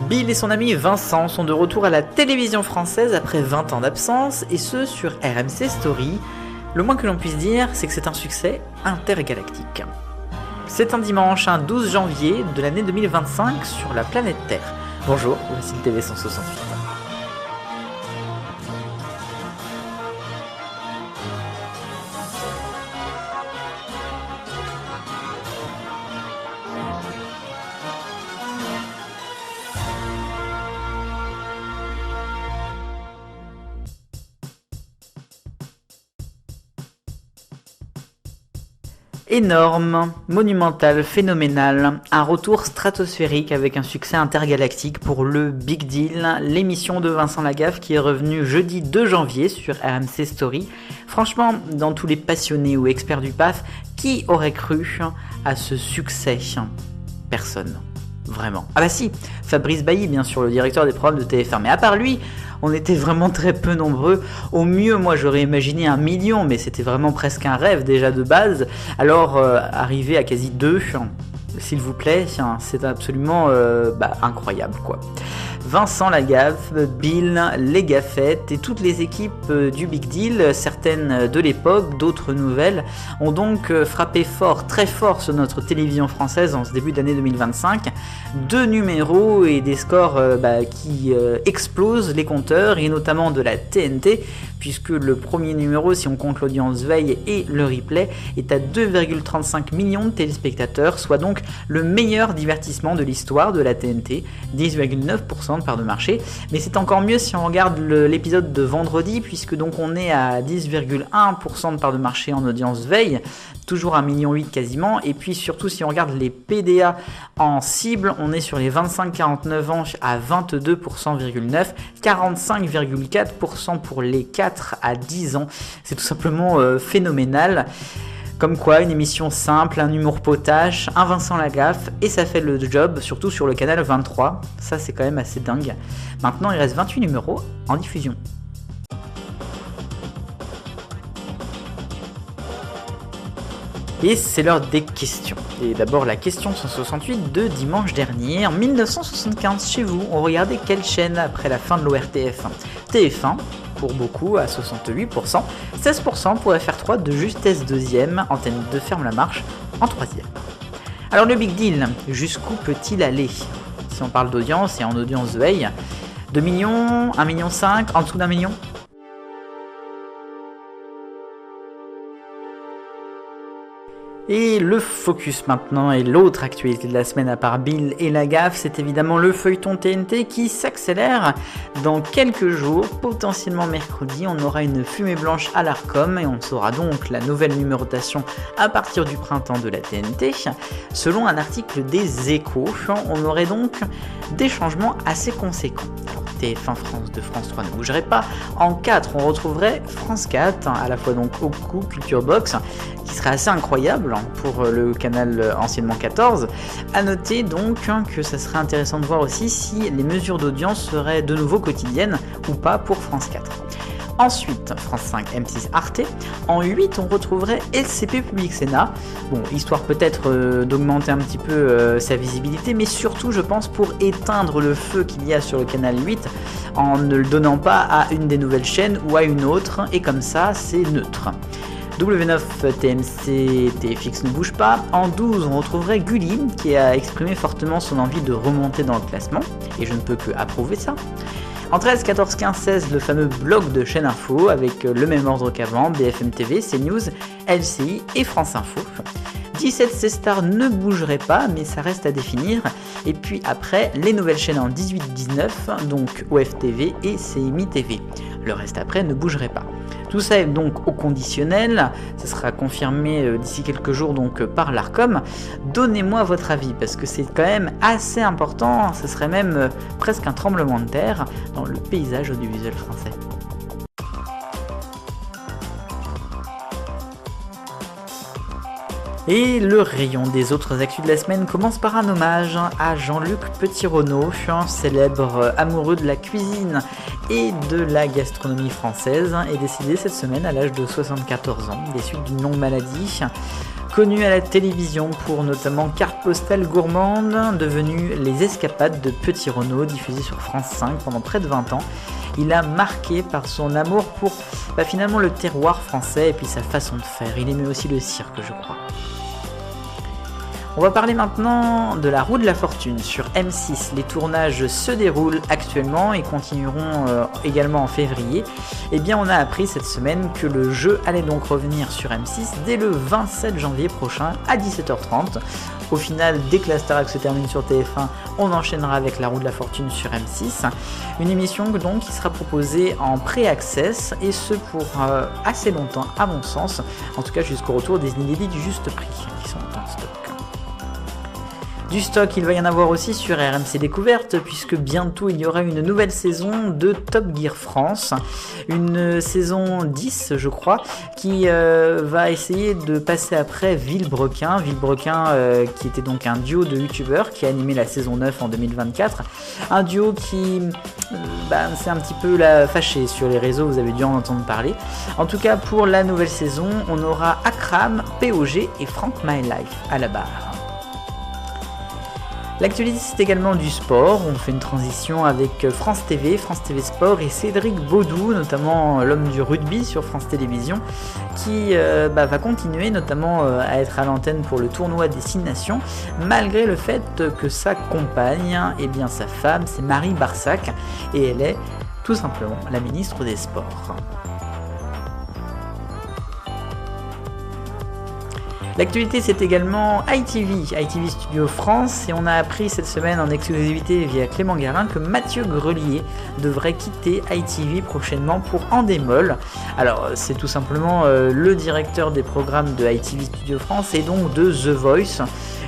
Bill et son ami Vincent sont de retour à la télévision française après 20 ans d'absence, et ce sur RMC Story. Le moins que l'on puisse dire, c'est que c'est un succès intergalactique. C'est un dimanche, un 12 janvier de l'année 2025 sur la planète Terre. Bonjour, voici le TV 168. Énorme, monumental, phénoménal, un retour stratosphérique avec un succès intergalactique pour le Big Deal, l'émission de Vincent Lagaffe qui est revenue jeudi 2 janvier sur RMC Story. Franchement, dans tous les passionnés ou experts du PAF, qui aurait cru à ce succès ? Personne. Vraiment. Ah bah si, Fabrice Bailly, bien sûr, le directeur des programmes de TF1, mais à part lui, on était vraiment très peu nombreux. Au mieux, moi, j'aurais imaginé 1 million, mais c'était vraiment presque un rêve déjà de base. Alors, arriver à quasi 2, s'il vous plaît, c'est absolument incroyable, quoi. Vincent Lagaffe, Bill, les Gaffettes et toutes les équipes du Big Deal, certaines de l'époque, d'autres nouvelles, ont donc frappé fort, très fort sur notre télévision française en ce début d'année 2025. 2 numéros et des scores qui explosent les compteurs, et notamment de la TNT, puisque le premier numéro, si on compte l'audience veille et le replay, est à 2,35 millions de téléspectateurs, soit donc le meilleur divertissement de l'histoire de la TNT, 10,9% de part de marché. Mais c'est encore mieux si on regarde l'épisode de vendredi, puisque donc on est à 10,1% de part de marché en audience veille, toujours 1,8 million quasiment. Et puis surtout, si on regarde les PDA en cible, on est sur les 25-49 ans à 22,9%, 45,4% pour les 4 à 10 ans. C'est tout simplement phénoménal. Comme quoi, une émission simple, un humour potache, un Vincent Lagaffe, et ça fait le job, surtout sur le canal 23. Ça, c'est quand même assez dingue. Maintenant, il reste 28 numéros en diffusion. Et c'est l'heure des questions. Et d'abord la question 168 de dimanche dernier. En 1975, chez vous, on regardait quelle chaîne après la fin de l'ORTF ? TF1, pour beaucoup, à 68%, 16% pour FR3 de justesse 2ème, Antenne 2 ferme la marche en 3ème. Alors le Big Deal, jusqu'où peut-il aller ? Si on parle d'audience et en audience veille, 2 millions, 1,5 million, en dessous d'1 million ? Et le focus maintenant, et l'autre actualité de la semaine à part Bill et Lagaffe, c'est évidemment le feuilleton TNT qui s'accélère. Dans quelques jours, potentiellement mercredi, on aura une fumée blanche à l'Arcom et on saura donc la nouvelle numérotation à partir du printemps de la TNT. Selon un article des Échos, on aurait donc des changements assez conséquents. TF1, France 2, France 3 ne bougerait pas. En 4, on retrouverait France 4, à la fois donc Oku, Culture Box, qui serait assez incroyable pour le canal anciennement 14. A noter donc que ça serait intéressant de voir aussi si les mesures d'audience seraient de nouveau quotidiennes ou pas pour France 4. Ensuite, France 5, M6, Arte. En 8, on retrouverait LCP Public Sénat. Bon, histoire peut-être d'augmenter un petit peu sa visibilité, mais surtout, je pense, pour éteindre le feu qu'il y a sur le canal 8 en ne le donnant pas à une des nouvelles chaînes ou à une autre, et comme ça, c'est neutre. W9, TMC, TFX ne bouge pas. En 12, on retrouverait Gulli, qui a exprimé fortement son envie de remonter dans le classement, et je ne peux que approuver ça. En 13, 14, 15, 16, le fameux bloc de chaîne info avec le même ordre qu'avant, BFM TV, CNews, LCI et France Info. 17, C-Star ne bougerait pas, mais ça reste à définir. Et puis après, les nouvelles chaînes en 18-19, donc OFTV et CMI TV. Le reste après ne bougerait pas. Tout ça est donc au conditionnel, ça sera confirmé d'ici quelques jours donc par l'Arcom. Donnez-moi votre avis, parce que c'est quand même assez important, ce serait même presque un tremblement de terre dans le paysage audiovisuel français. Et le rayon des autres actus de la semaine commence par un hommage à Jean-Luc Petit-Renaud, célèbre amoureux de la cuisine et de la gastronomie française, est décédé cette semaine à l'âge de 74 ans, des suites d'une longue maladie. connu à la télévision pour notamment Carte postale gourmande, devenu Les Escapades de Petit Renaud, diffusé sur France 5 pendant près de 20 ans. Il a marqué par son amour pour finalement le terroir français et puis sa façon de faire. Il aimait aussi le cirque, je crois. On va parler maintenant de La Roue de la Fortune sur M6. Les tournages se déroulent actuellement et continueront également en février. Eh bien, on a appris cette semaine que le jeu allait donc revenir sur M6 dès le 27 janvier prochain à 17h30. Au final, dès que la Starac se termine sur TF1, on enchaînera avec La Roue de la Fortune sur M6. Une émission donc qui sera proposée en pré-access et ce pour assez longtemps à mon sens, en tout cas jusqu'au retour des inédits du juste prix qui sont en stock. Du stock, il va y en avoir aussi sur RMC Découverte, puisque bientôt il y aura une nouvelle saison de Top Gear France, une saison 10 je crois, qui va essayer de passer après Villebrequin, qui était donc un duo de youtubeurs qui a animé la saison 9 en 2024, un duo qui c'est un petit peu fâché sur les réseaux, vous avez dû en entendre parler. En tout cas pour la nouvelle saison, on aura Akram, POG et Frank My Life à la barre. L'actualité, c'est également du sport. On fait une transition avec France TV Sport et Cédric Baudou, notamment l'homme du rugby sur France Télévisions, qui va continuer notamment à être à l'antenne pour le tournoi des 6 nations, malgré le fait que sa compagne, sa femme, c'est Marie Barsac, et elle est tout simplement la ministre des Sports. L'actualité, c'est également ITV Studio France, et on a appris cette semaine en exclusivité via Clément Garin que Mathieu Grelier devrait quitter ITV prochainement pour Endemol. Alors c'est tout simplement le directeur des programmes de ITV Studio France et donc de The Voice.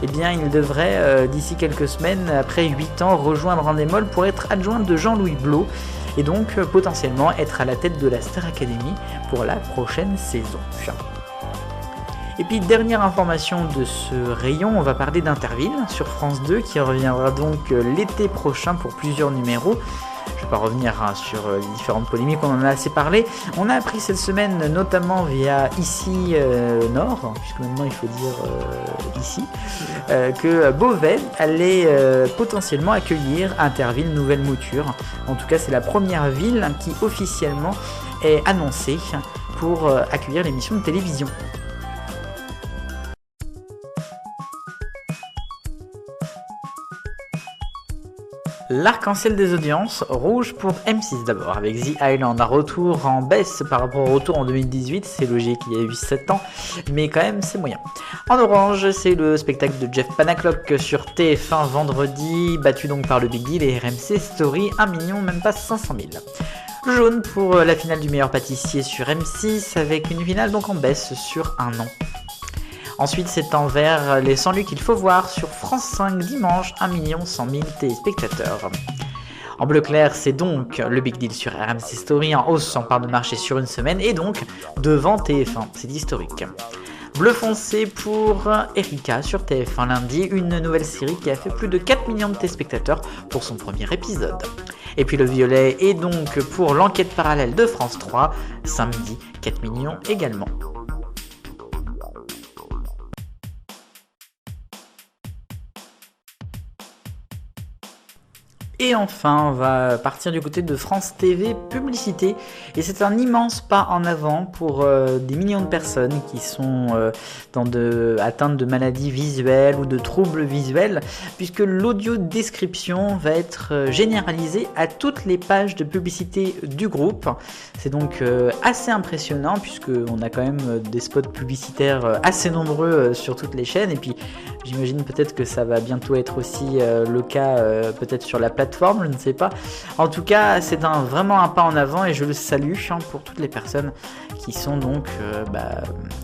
Eh bien il devrait d'ici quelques semaines, après 8 ans, rejoindre Endemol pour être adjoint de Jean-Louis Blot et donc potentiellement être à la tête de la Star Academy pour la prochaine saison. Et puis dernière information de ce rayon, on va parler d'Interville sur France 2 qui reviendra donc l'été prochain pour plusieurs numéros. Je ne vais pas revenir sur les différentes polémiques, on en a assez parlé. On a appris cette semaine, notamment via Ici Nord, puisque maintenant il faut dire ici, que Beauvais allait potentiellement accueillir Interville nouvelle mouture. En tout cas, c'est la première ville qui officiellement est annoncée pour accueillir l'émission de télévision. L'arc-en-ciel des audiences, rouge pour M6 d'abord, avec The Island, un retour en baisse par rapport au retour en 2018, c'est logique, il y a eu 7 ans, mais quand même c'est moyen. En orange, c'est le spectacle de Jeff Panaclock sur TF1 vendredi, battu donc par le Big Deal et RMC Story, 1 million, même pas 500 000. Jaune pour la finale du meilleur pâtissier sur M6, avec une finale donc en baisse sur un an. Ensuite, c'est en vert les 100 lieux qu'il faut voir sur France 5 dimanche, 1 100 000 téléspectateurs. En bleu clair, c'est donc le Big Deal sur RMC Story en hausse en part de marché sur une semaine et donc devant TF1, c'est historique. Bleu foncé pour Erika sur TF1 lundi, une nouvelle série qui a fait plus de 4 millions de téléspectateurs pour son premier épisode. Et puis le violet est donc pour l'enquête parallèle de France 3, samedi, 4 millions également. Et enfin, on va partir du côté de France TV Publicité. Et c'est un immense pas en avant pour des millions de personnes qui sont atteintes de maladies visuelles ou de troubles visuels, puisque l'audio description va être généralisée à toutes les pages de publicité du groupe. C'est donc assez impressionnant, puisqu'on a quand même des spots publicitaires assez nombreux sur toutes les chaînes. Et puis, j'imagine peut-être que ça va bientôt être aussi le cas peut-être sur la plateforme, je ne sais pas. En tout cas, c'est vraiment un pas en avant et je le salue pour toutes les personnes qui sont donc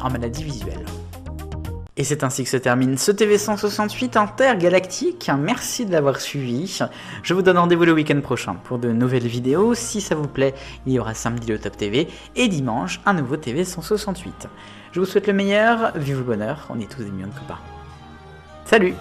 en maladie visuelle. Et c'est ainsi que se termine ce TV 168 intergalactique. Merci de l'avoir suivi. Je vous donne rendez-vous le week-end prochain pour de nouvelles vidéos. Si ça vous plaît, il y aura samedi le Top TV et dimanche un nouveau TV 168. Je vous souhaite le meilleur, vive le bonheur, on est tous des millions de copains. Salut!